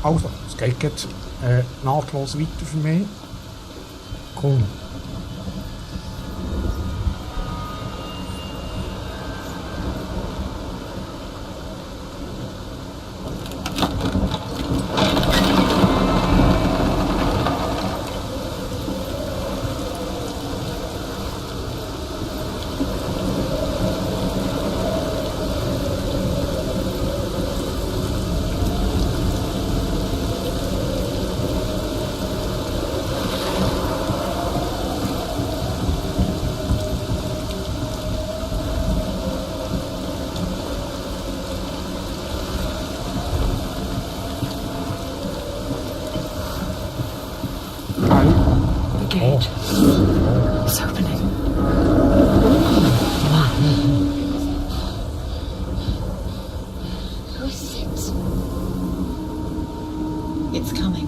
Also, es geht jetzt nahtlos weiter für mich. Cool. It's opening. Who is it? It's coming.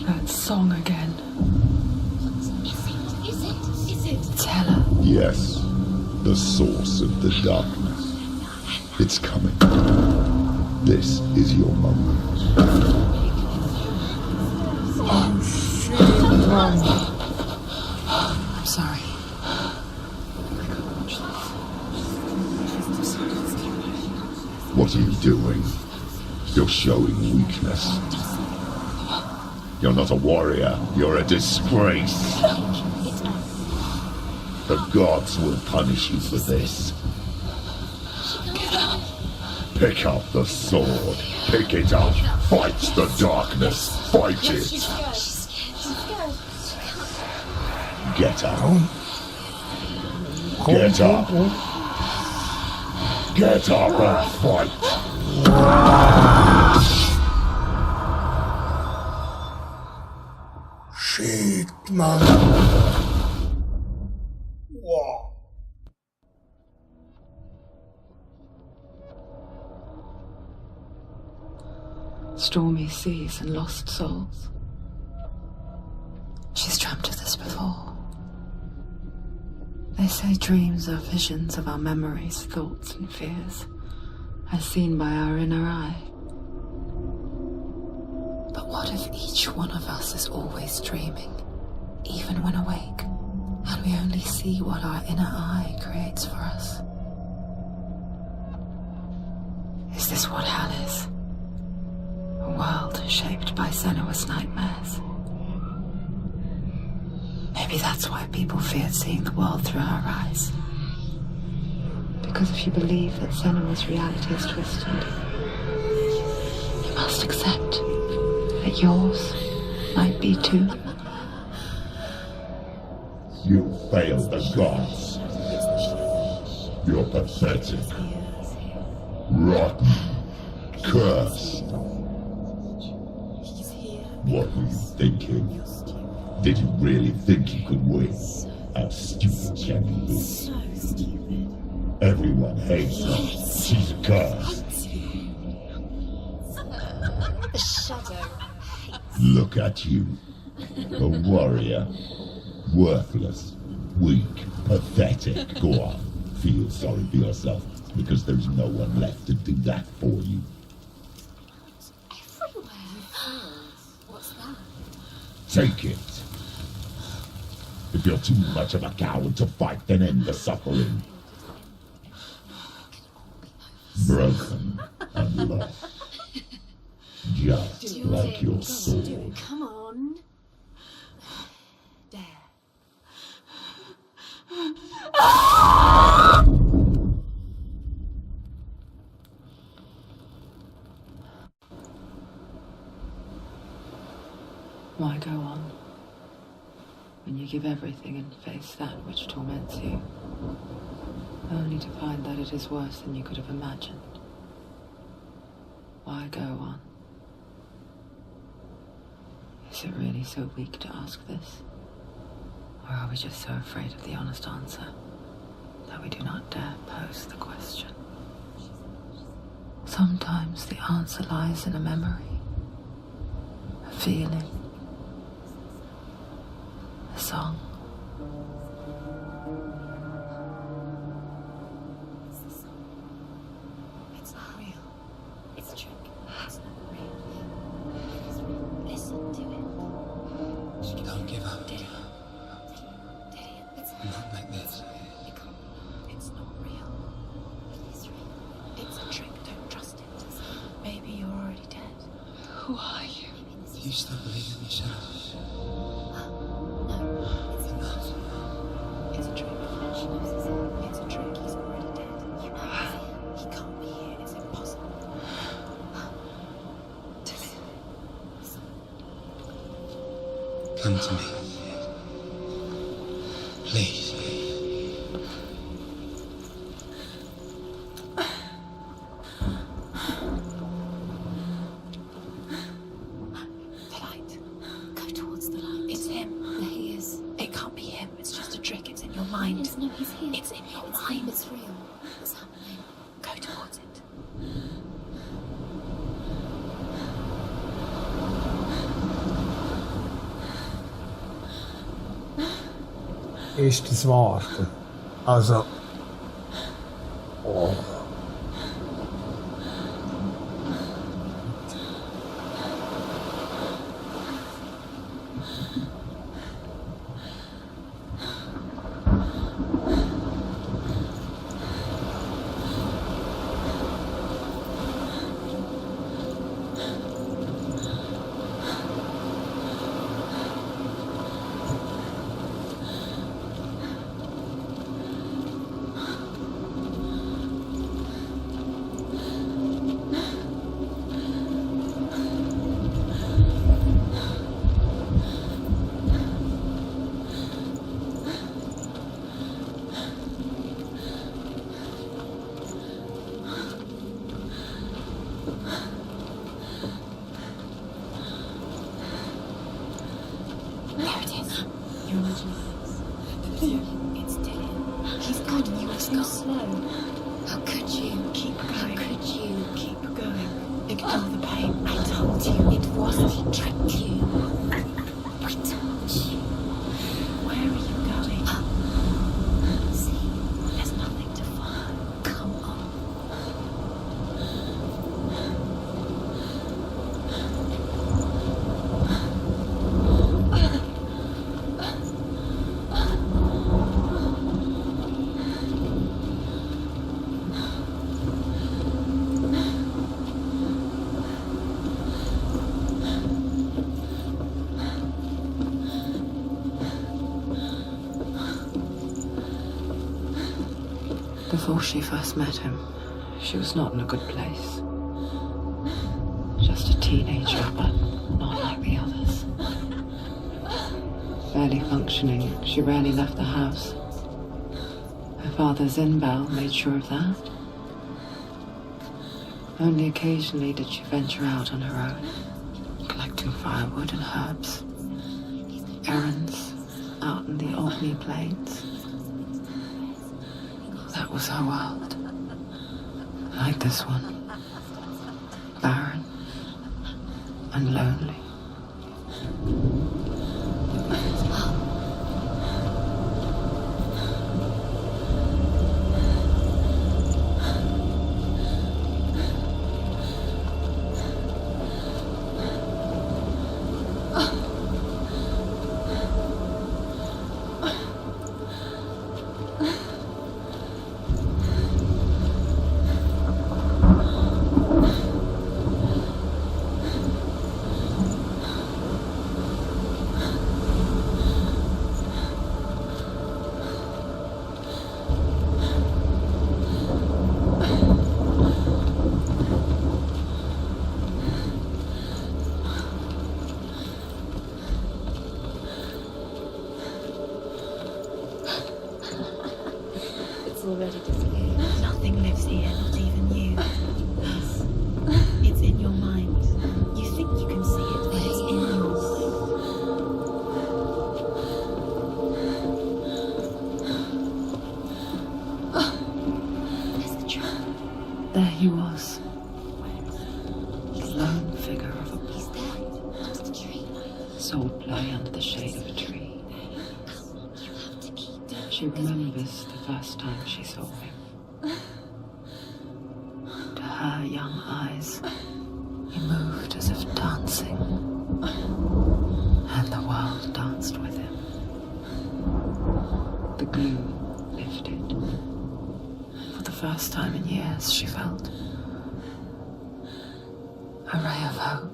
That song again. Is it? It's Hella. Yes, the source of the darkness. It's coming. This is your moment. Oh, shit, man. I'm sorry. What are you doing? You're showing weakness. You're not a warrior. You're a disgrace. The gods will punish you for this. Pick up the sword. Pick it up. Fight the darkness. Fight it. Get up. Get up. Get up and fight. Shit, man. Wow. Stormy seas and lost souls. She's dreamt of this before. They say dreams are visions of our memories, thoughts and fears, as seen by our inner eye. But what if each one of us is always dreaming, even when awake, and we only see what our inner eye creates for us? Is this what hell is? A world shaped by Senua's nightmares? Maybe that's why people feared seeing the world through her eyes. Because if you believe that Senua's reality is twisted, you must accept that yours might be too. You failed the gods. You're pathetic. Rotten. Cursed. What were you thinking? Did you really think you could win? How stupid can you be? So stupid. Everyone hates her. She's a curse. The shadow. Look at you. A warrior. Worthless. Weak. Pathetic. Go on. Feel sorry for yourself, because there's no one left to do that for you. What's that? Take it. If you're too much of a coward to fight, then end the suffering. Broken and lost. Just like your sword. Come on. There. Why go on when you give everything and face that which torments you, only to find that it is worse than you could have imagined? Why go on? Is it really so weak to ask this? Or are we just so afraid of the honest answer that we do not dare pose the question? Sometimes the answer lies in a memory, a feeling, a song. It's not real. It's a trick. It's not real. Who are you? Do you still believe in yourself? It's a trick. She knows it's a trick. He's already dead. You know he's here. He can't be here. It's impossible. Come to me. Please. The light. Go towards the light. It's him. There he is. It can't be him. It's just a trick. It's in your mind. Yes, no, he's here. It's in your It's mind. him, it's real. What's happening? Go towards it. Ist das Warten. Also. Oh. There it is. Your imagination. It's Dylan. He's guiding you. It's Too not. slow. How could you? Keep How going. could you? Keep going. Ignore the pain. I told you it wasn't. He tricked you. I told you. Where are you going? See, There's nothing to follow. come on. Before she first met him, she was not in a good place. Just a teenager, but not like the others. Barely functioning, she rarely left the house. Her father Zinbel made sure of that. Only occasionally did she venture out on her own, collecting firewood and herbs. Errands out in the Orkney Plains. That was her world. Like this one. Barren and lonely. It's already disappeared. Nothing lives here, not even you. It's in your mind. You think you can see it, but it's in your mind. There's the tree. There he was, Where is he? the lone figure of a He's boy. there. Next to the tree. Sword play under the shade of a tree. Come on, you have to keep doing it. She remembers the first time she saw him. To her young eyes, he moved as if dancing, and the world danced with him. The gloom lifted. For the first time in years, she felt a ray of hope.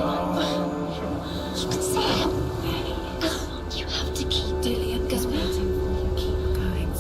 You have to keep Dillian is waiting for you. Keep going.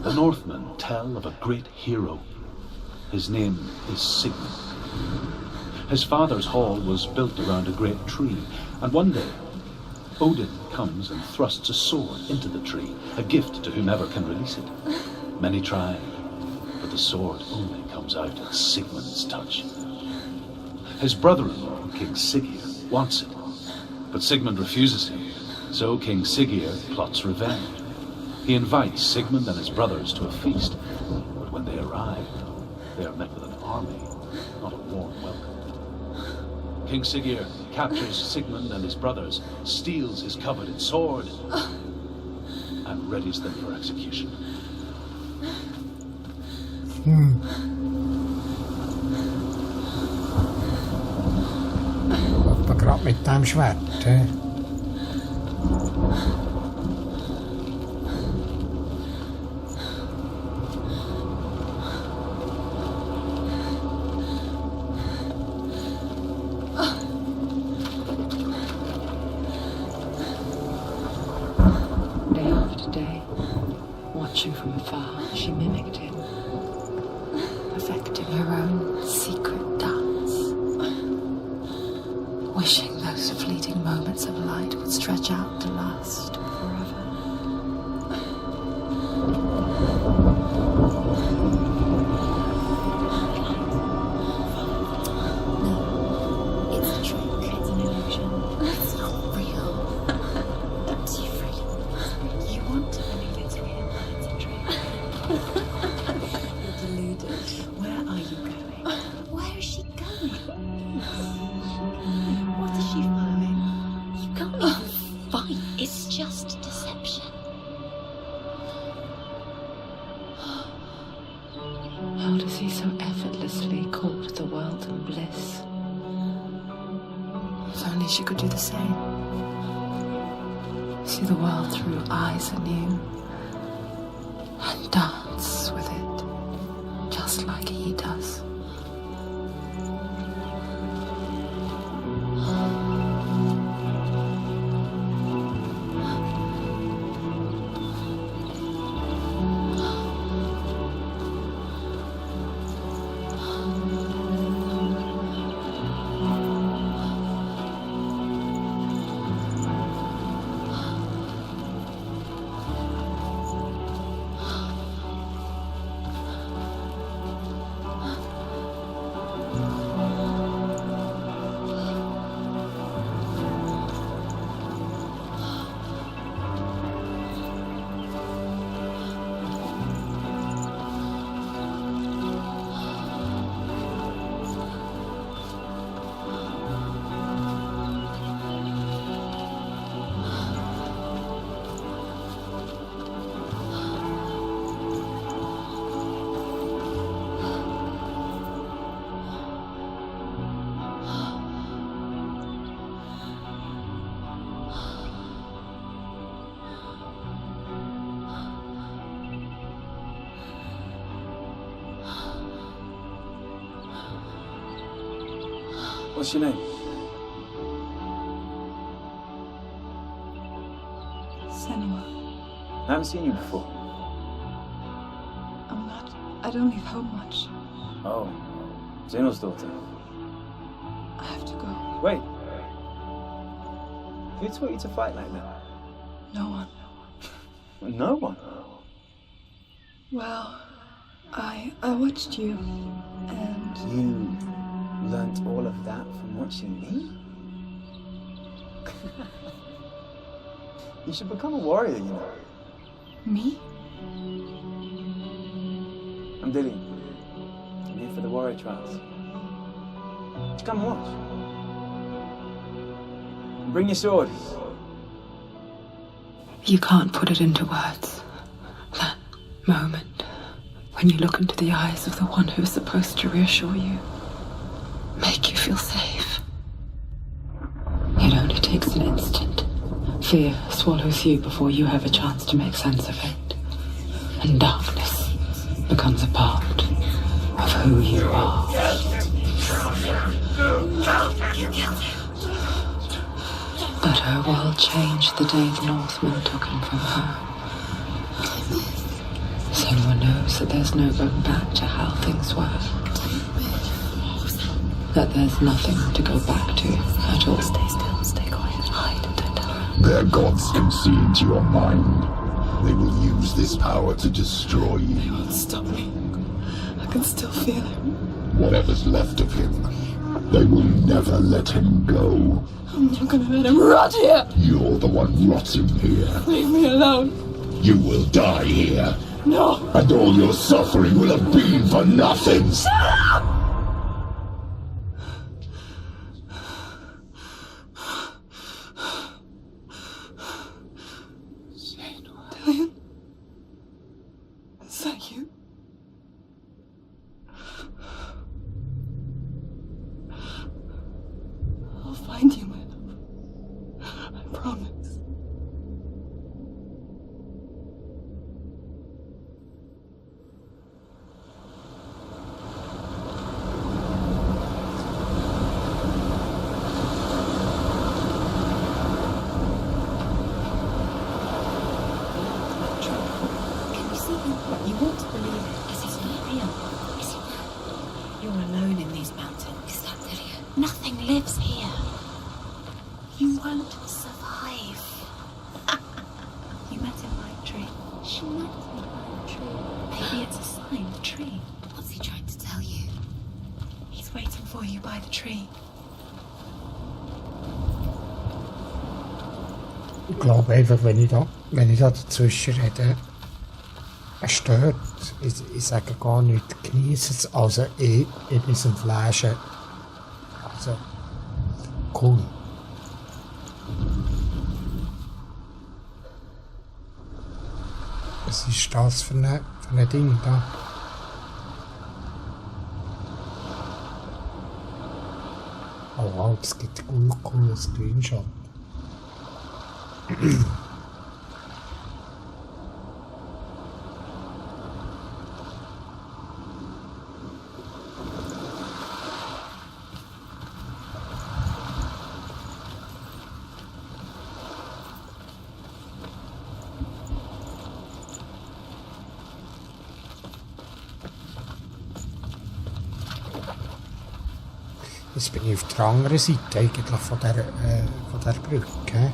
The Northmen tell of a great hero. His name is Sigmund. His father's hall was built around a great tree, and one day Odin comes and thrusts a sword into the tree, a gift to whomever can release it. Many try, but the sword only comes out at Sigmund's touch. His brother-in-law, King Siggeir, wants it, but Sigmund refuses him, so King Siggeir plots revenge. He invites Sigmund and his brothers to a feast, but when they arrive, they are met with an army, not a warm welcome. King Siggeir captures Sigmund and his brothers, steals his coveted sword, and readies them for execution. Gerade mit dem Schwert, hä? Day after day, watching from afar, she mimicked him, perfecting her own secret dance, wishing those fleeting moments of light would stretch out to last forever. No, it's a trick. It's an illusion. It's not real. Don't you free? You want to believe it's real, but it's a trick. You're deluded. Where are you going? Where is she going? What is she following? You can't even fight. It's just deception. How does he so effortlessly court the world in bliss? If only she could do the same. See the world through eyes anew and dance with it, just like he does. What's your name? Senua. I haven't seen you before. I'm not. I don't leave home much. Oh, Zeno's daughter. I have to go. Wait. Who taught you to fight like that? No one. No one. Well, I watched you, and You learnt all of that from watching me? You should become a warrior, you know. me? I'm Dilly. I'm here for the warrior trials. Come and watch. Bring your sword. You can't put it into words. That moment when you look into the eyes of the one who's supposed to reassure you, make you feel safe. It only takes an instant. Fear swallows you before you have a chance to make sense of it. And darkness becomes a part of who you are. But her world changed the day the Northmen took him from her. Senua knows that there's no going back to how things were. That there's nothing to go back to at all. Stay still, stay quiet, hide, don't tell her. Their gods can see into your mind. They will use this power to destroy you. They won't stop me. I can still feel him. Whatever's left of him, they will never let him go. I'm not gonna let him rot here. You're the one rotting here. Leave me alone. You will die here. No. And all your suffering will have been for nothing. Dillian? Is that you? I'll find you, my love. I promise. Can you see him? You want to believe it. Is he not real? Is he not? You're alone in these mountains. Is that Dillian? Nothing lives here. You won't survive. You met him by a tree. She met him by a tree. Maybe it's a sign, the tree. What's he trying to tell you? He's waiting for you by the tree. Ich glaube einfach, wenn ich da dazwischen rede, es stört. Ich sage gar nicht, genieße es. Also ich bin so ein Flaschen. Also, cool. Was ist das für ein Ding da? Oh wow, es gibt ein cooles Screenshot. Jetzt bin ich auf der anderen Seite eigentlich von der Brücke.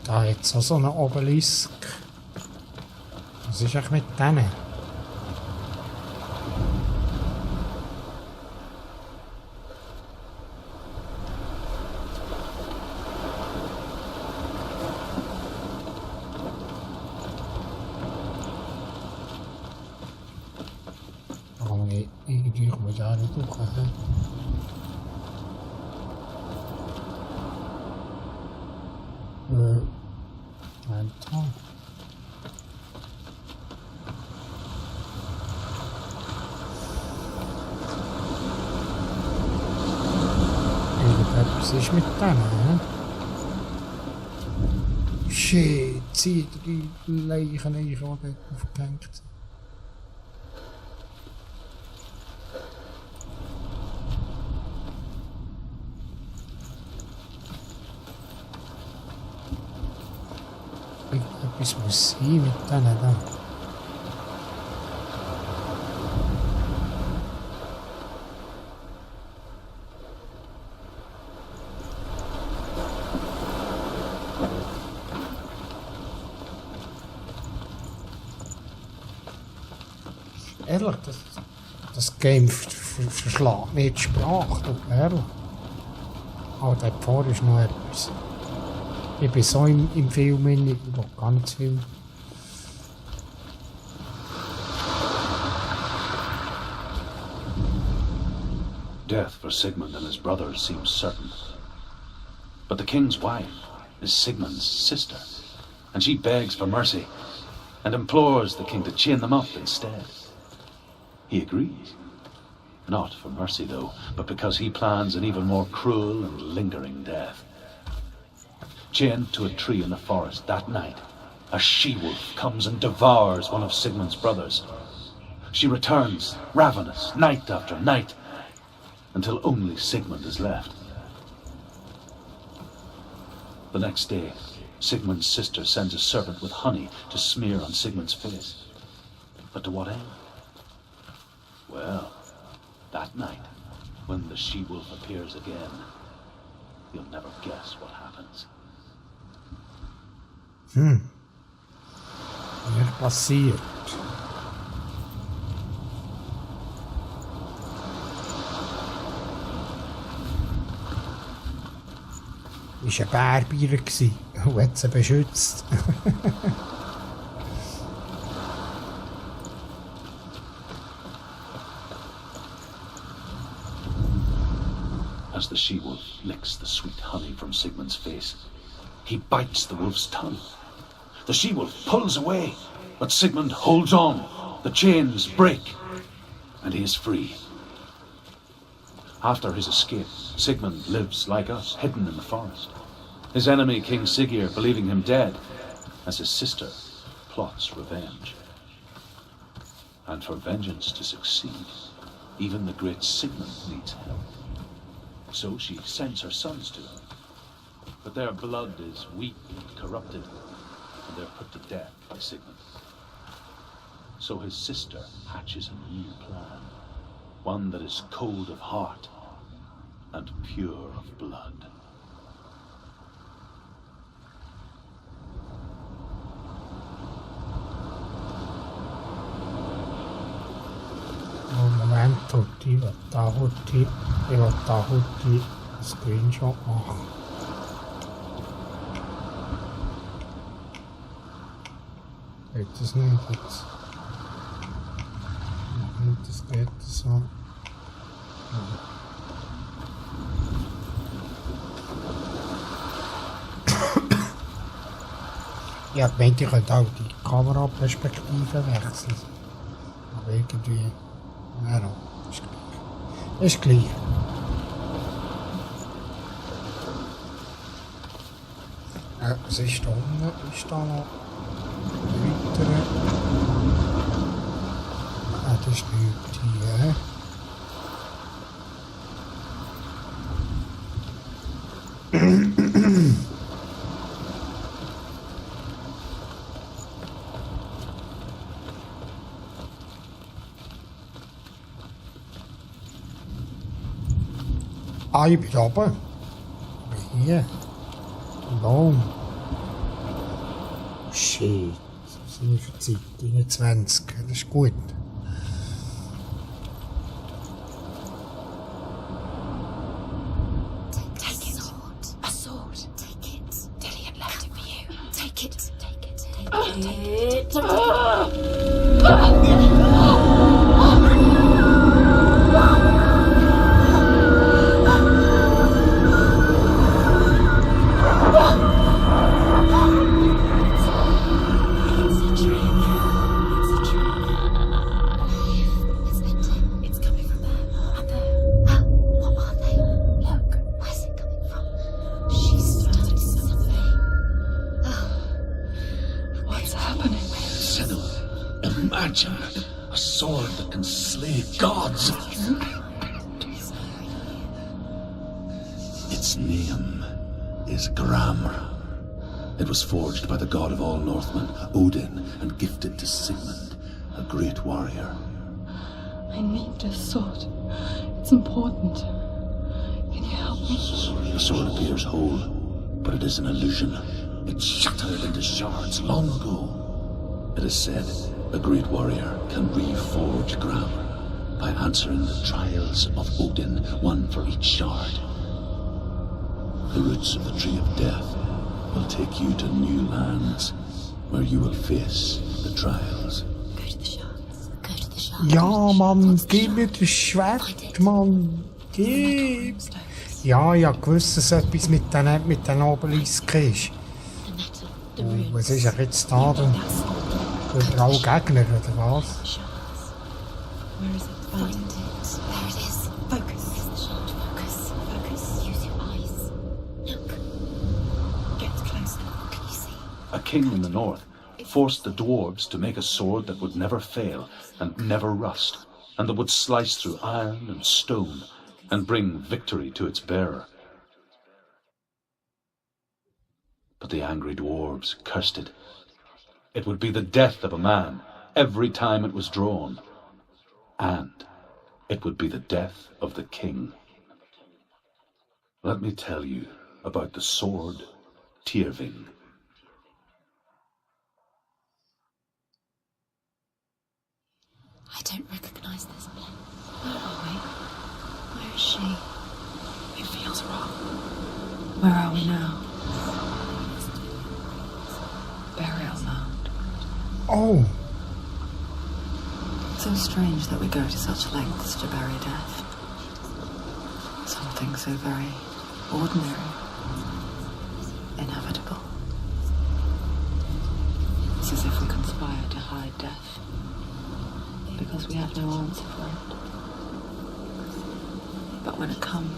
Da jetzt auch so einen Obelisk. Was ist eigentlich mit denen? Irgendwie komme ich da nicht durch. Alter. Irgendetwas ist mit denen, Shit, zieh die Leichen ein, die dort aufgehängt sind. etwas muss sein mit denen da. Ehrlich, das Game verschlägt nicht die Sprache, du, ehrlich. Aber dort vorne ist noch etwas. Ich bin so im Film, ich will gar nicht zu viel. Death for Sigmund and his brothers seems certain. But the king's wife is Sigmund's sister, and she begs for mercy and implores the king to chain them up instead. He agrees. Not for mercy, though, but because he plans an even more cruel and lingering death. Chained to a tree in the forest that night, a she-wolf comes and devours one of Sigmund's brothers. She returns, ravenous, night after night, until only Sigmund is left. The next day, Sigmund's sister sends a servant with honey to smear on Sigmund's face. But to what end? Well, that night, when the she-wolf appears again, you'll never guess what happens. Hier passiert. Es war ein Bärbier und hat sie beschützt. As the she-wolf licks the sweet honey from Sigmund's face, he bites the wolf's tongue. The she-wolf pulls away, but Sigmund holds on. The chains break, and he is free. After his escape, Sigmund lives like us, hidden in the forest. His enemy, King Siggeir, believing him dead, as his sister plots revenge. And for vengeance to succeed, even the great Sigmund needs help. So she sends her sons to him. But their blood is weak and corrupted, and they're put to death by Sigmund. So his sister hatches a new plan, one that is cold of heart and pure of blood. Moment, ich will da heute einen Screenshot machen. Geht das nicht jetzt? Nicht, das geht so. Ja, ich meinte, ich könnte auch die Kameraperspektive wechseln. Aber irgendwie... Ja, ist gleich. Ist gleich. Was ist da unten? Ist da noch weitere? Das ist nichts hier. Ich bin oben. Ich bin hier. Im Baum. Shit. Was sind wir für Zeit? 21. Das ist gut. Take it. A sword. Take it. Dillian left it for you. Take it. Take it. Take it. Imagine a sword that can slay gods. Its name is Grammar. It was forged by the god of all Northmen, Odin, and gifted to Sigmund, a great warrior. I need this sword. It's important. Can you help me? The sword appears whole, but it is an illusion. It shattered into shards long ago. It is said a great warrior can reforge ground by answering the trials of Odin, one for each shard. The roots of the Tree of Death will take you to new lands where you will face the trials. Go to the shards. Go to the shards. Ja, Mann, gib mir das Schwert, Mann. Gib. Ja, ich wusste, dass es etwas mit den Obelisken ist. The metal, the Was runes. ist er jetzt da? Überall Gegner, oder was? Where is it? Find it. There it is. Focus. Use the shard. Focus. Focus. Use your eyes. Look. Get closer. What can you see? A king in the north forced the dwarves to make a sword that would never fail and never rust, and that would slice through iron and stone and bring victory to its bearer. But the angry dwarves cursed it. It would be the death of a man every time it was drawn, and it would be the death of the king. Let me tell you about the sword Tyrving. I don't recognize this place. Where are we? Where is she? It feels wrong. Where are we now? Burial mound. Oh, So strange that we go to such lengths to bury death. Something so very ordinary, inevitable. It's as if we conspire to hide death, because we have no answer for it. But when it comes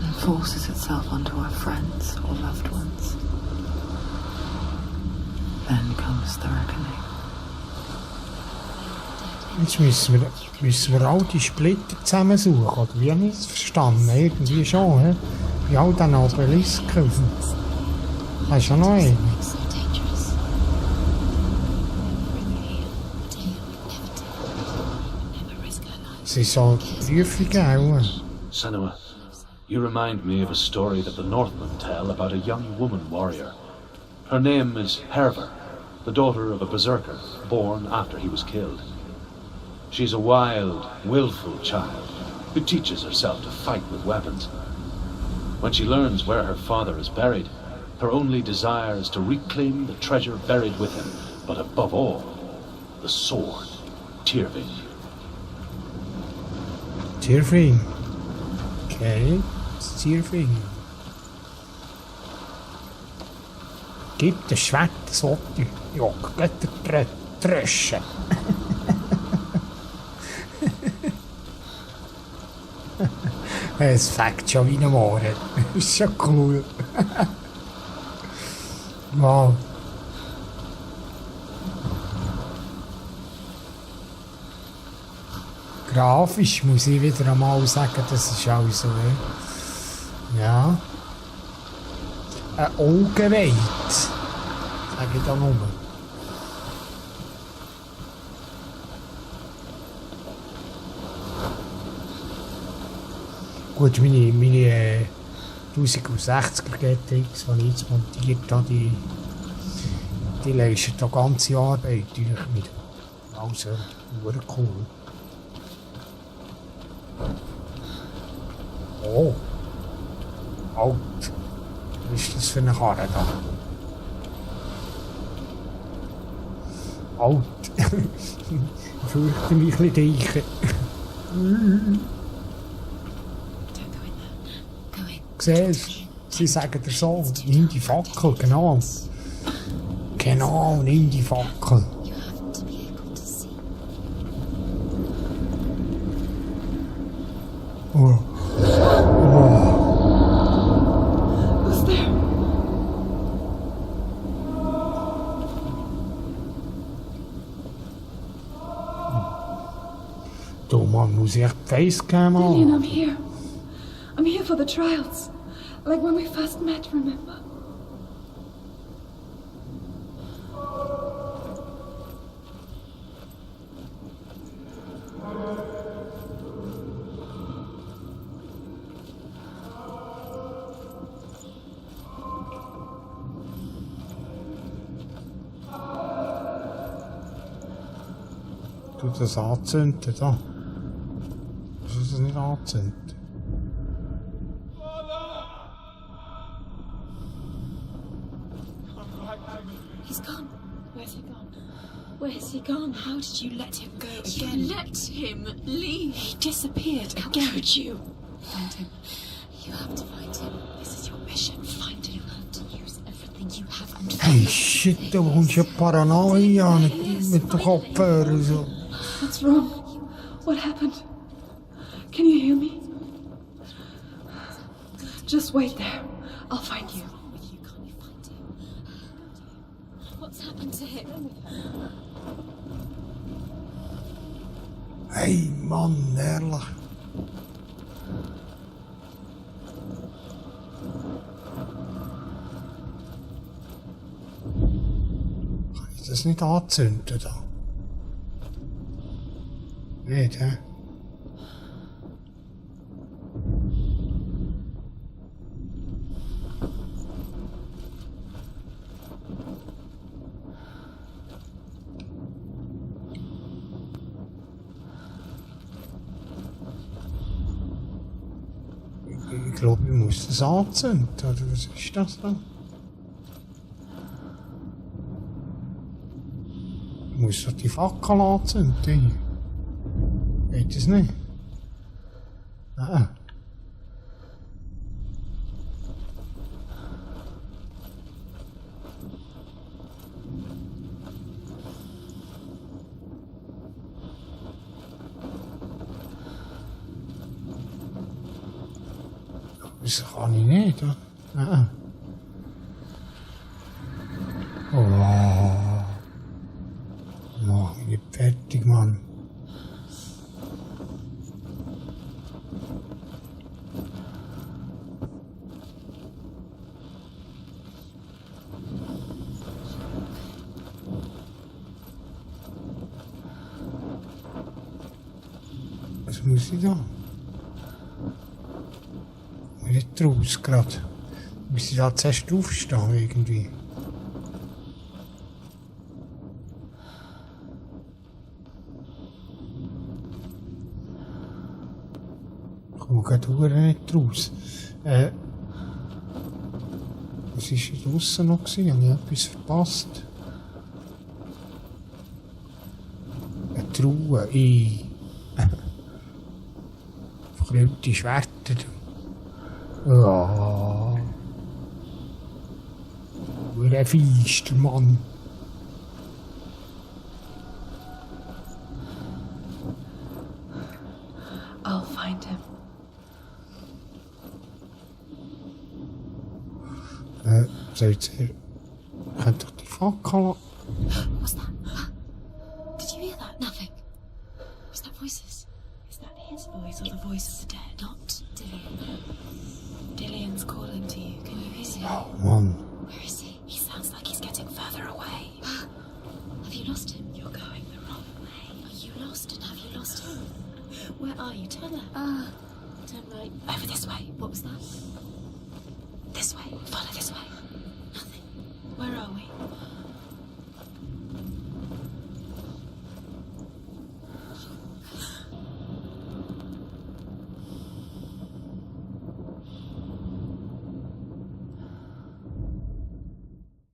and forces itself onto our friends or loved ones, then comes the reckoning. jetzt müssen wir all die Splitter zusammensuchen, oder wie habe ich es verstanden? Irgendwie schon, hä? Bei all diesen Obelisken. Da ist ja noch einer. So dangerous. Bring her here. Tell you never do. Never risk her life. Es ist so Prüfungen auch. Senua, you remind me of a story that the Northmen tell about a young woman warrior. Her name is Herver, the daughter of a berserker born after he was killed. She's a wild, willful child who teaches herself to fight with weapons. When she learns where her father is buried, her only desire is to reclaim the treasure buried with him, but above all, the sword, Tyrving. Tyrving. Okay, Tyrving. Gib das Schwert, das Otter. Ja, geht der Trösche. Es fängt schon wie ein Mohren. Das ist schon cool. Wow. Grafisch muss ich wieder einmal sagen, das ist auch so. Ja. Ein Augenweit. Sag ich da nur. Gut, meine 1060er GTX, die ich jetzt montiert habe, die leisten da ganze Arbeit durch mit. Also, cool. Oh. Alt. Was ist das für eine Karre da? Alt. Ich fürchte mich ein bisschen dicht. Siehst du, sie sagen dir so, nimm die Fackel, genau. Genau, nimm die Fackel. You have to be able to see. Oh. Oh. Who's there? Du Mann, muss ich echt die Facecam Lillian, an? I'm here. I'm here for the trials. Like when we first met, remember? Du das anzünden, da. Du das nicht anzünden. He's gone. Where's he gone? Where's he gone? How did you let him go again? You let him leave. He disappeared again. How could you? Find him. You have to find him. This is your mission. Find him. You have to use everything you have and Hey shit, da wohnst du ja Paranoia mit den Kopfhörern so. What's wrong? What happened? Can you hear me? Just wait there. I'll find you. You can't find him. What's happened to him? Hey Mann, ehrlich. Kann ich das nicht anzünden da? Nicht, hä? Ich glaube, ich muss das anzünden, oder was ist das da? Ich muss doch die Fackel anzünden. Geht das nicht? Ah. Das kann ich nicht, oder? Ah. Oh. Mach mich nicht fertig, Mann. Was muss ich da? Nicht raus gerade. Muss ich da zuerst draufstehen irgendwie? Ich komme gerade nicht raus. Was war hier draussen noch? Habe ich etwas verpasst? Eine Truhe. Verklemmte Schwerter. Ja. Ein feister Mann. I'll find him. Seht ihr, könnt doch die Fackel. What's that? Did you hear that? Nothing. Was that voices? Is that his voice or the voice of the dead? Not Dillian. Dillian's calling to you. Can you hear him? Oh Mann. Where is he? He sounds like he's getting further away. Have you lost him? You're going the wrong way. Are you lost and have you lost him? Where are you? Turn left. Turn right. Over this way. What was that? This way. Follow this way.